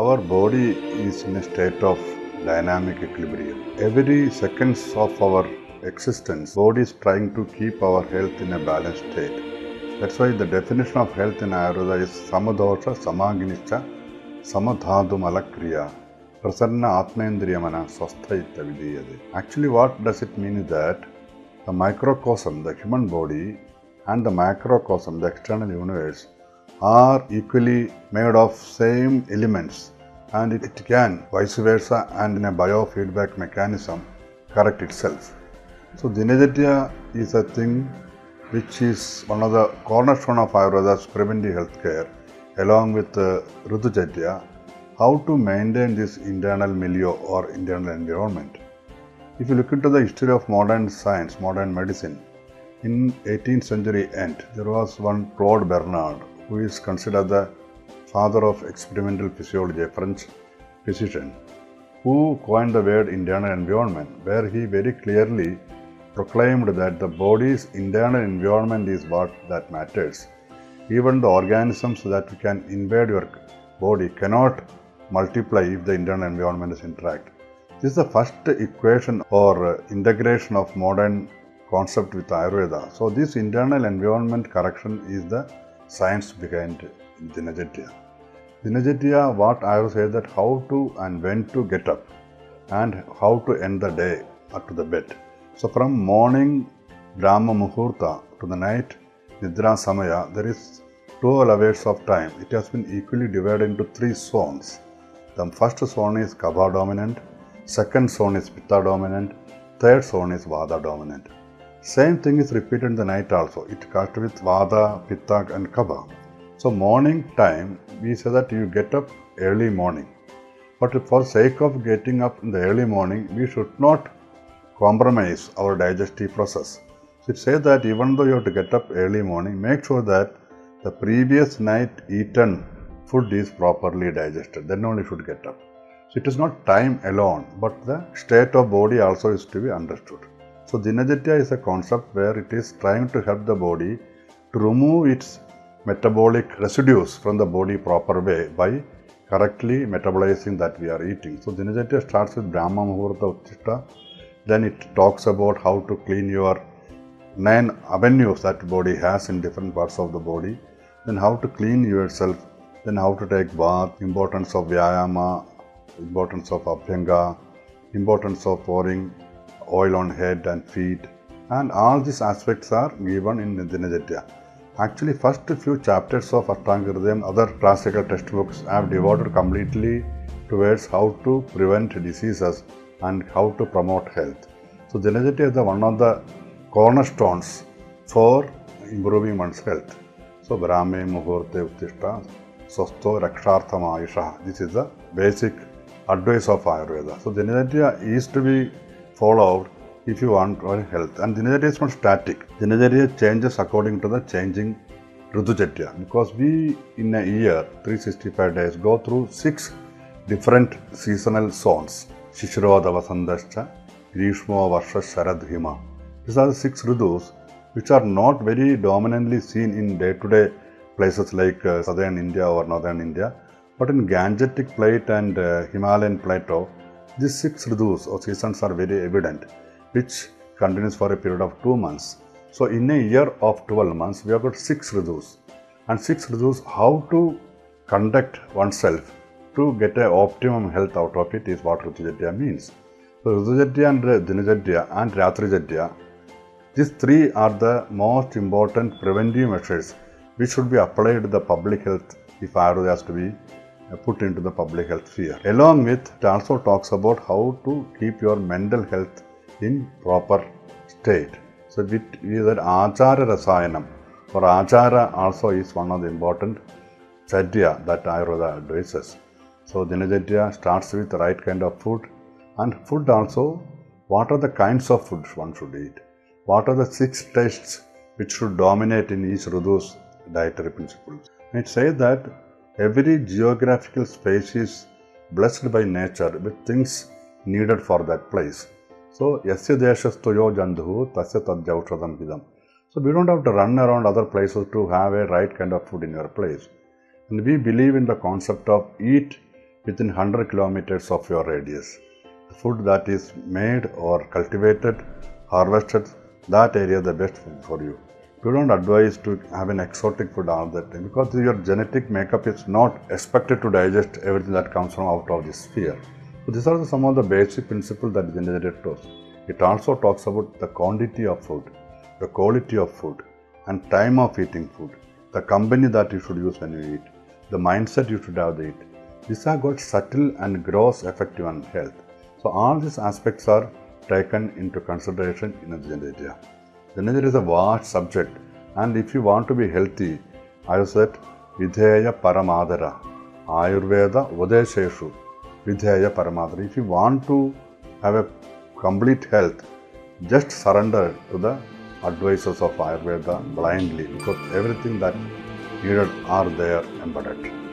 Our body is in a state of dynamic equilibrium. Every seconds of our existence, body is trying to keep our health in a balanced state. That's why the definition of health in Ayurveda is samadosha samagnischa samadhadu malakriya prasanna atmendriyamana swasthaita vidiyade. Actually, what does it mean is that the microcosm, the human body, and the macrocosm, the external universe, are equally made of same elements, and it can vice versa and in a biofeedback mechanism correct itself. So Dinacharya is a thing which is one of the cornerstone of Ayurveda's preventive healthcare, along with Ritujacharya, how to maintain this internal milieu or internal environment. If you look into the history of modern science, modern medicine, in 18th century end, there was one Claude Bernard, who is considered the father of experimental physiology, a French physician, who coined the word internal environment, where he very clearly proclaimed that the body's internal environment is what that matters. Even the organisms that can invade your body cannot multiply if the internal environment is intact. This is the first equation or integration of modern concept with Ayurveda. So this internal environment correction is the science behind Dinacharya. Dinacharya, what I will say that how to and when to get up and how to end the day or to the bed. So from morning Brahma Muhurta to the night Nidra Samaya, there is 12 hours of time. It has been equally divided into 3 zones. The first zone is Kapha dominant, second zone is Pitta dominant, third zone is Vata dominant. Same thing is repeated in the night also. It starts with Vata, Pitta and Kapha. So morning time, we say that you get up early morning. But for sake of getting up in the early morning, we should not compromise our digestive process. So it says that even though you have to get up early morning, make sure that the previous night eaten food is properly digested. Then only you should get up. So it is not time alone, but the state of body also is to be understood. So Dinacharya is a concept where it is trying to help the body to remove its metabolic residues from the body proper way by correctly metabolizing that we are eating. So Dinacharya starts with Brahma Muhurta Uttishta, then it talks about how to clean your 9 avenues that body has in different parts of the body, then how to clean yourself, then how to take bath, importance of Vyayama, importance of Abhyanga, importance of pouring oil on head and feet, and all these aspects are given in Dinacharya. Actually, first few chapters of Ashtanga, other classical textbooks have devoted completely towards how to prevent diseases and how to promote health. So Dinacharya is one of the cornerstones for improving one's health. So Brahme Muhurte Uttishta Swasto Rakshartham Ayusha. This is the basic advice of Ayurveda. So Dinacharya is to be followed if you want your health. And Dinacharya is not static. Dinacharya changes according to the changing Ritujacharya, because we in a year 365 days go through 6 different seasonal zones. Shishiro Vasandascha, Grishmo Varsha Sharad Hima. These are the 6 Ridus which are not very dominantly seen in day-to-day places like southern India or northern India, but in Gangetic plate and Himalayan plateau, these 6 Ridus or seasons are very evident, which continues for a period of 2 months. So in a year of 12 months, we have got 6 Ridus. And 6 Ridus, how to conduct oneself to get an optimum health out of it is what Ritujacharya means. So Ritujacharya and Dinacharya and Ratrijacharya, these 3 are the most important preventive measures which should be applied to the public health if Ayurveda has to be put into the public health sphere. Along with, it also talks about how to keep your mental health in proper state. So with either Achara Rasayanam or Achara also is one of the important Charya that Ayurveda advises. So Dinacharya starts with the right kind of food, and food also, what are the kinds of food one should eat? What are the 6 tastes which should dominate in each Ridu's dietary principles? And it says that every geographical space is blessed by nature with things needed for that place. So, Yasya Deshastoyo Jandhu Tasya Tadjaushadam Hidam. So, we don't have to run around other places to have a right kind of food in your place. And we believe in the concept of eat within 100 kilometers of your radius. The food that is made or cultivated, harvested, that area is the best food for you. We don't advise to have an exotic food all the time because your genetic makeup is not expected to digest everything that comes from out of this sphere. So these are some of the basic principles that Dinacharya taught. It also talks about the quantity of food, the quality of food, and time of eating food, the company that you should use when you eat, the mindset you should have to eat. These have got subtle and gross effect on health. So all these aspects are taken into consideration in a Dinacharya. Dinacharya is a vast subject, and if you want to be healthy, I have said Vidheya Paramadara, Ayurveda Udesheshu, Vidheya Paramadara. If you want to have a complete health, just surrender to the advices of Ayurveda blindly because everything that needed are there embedded.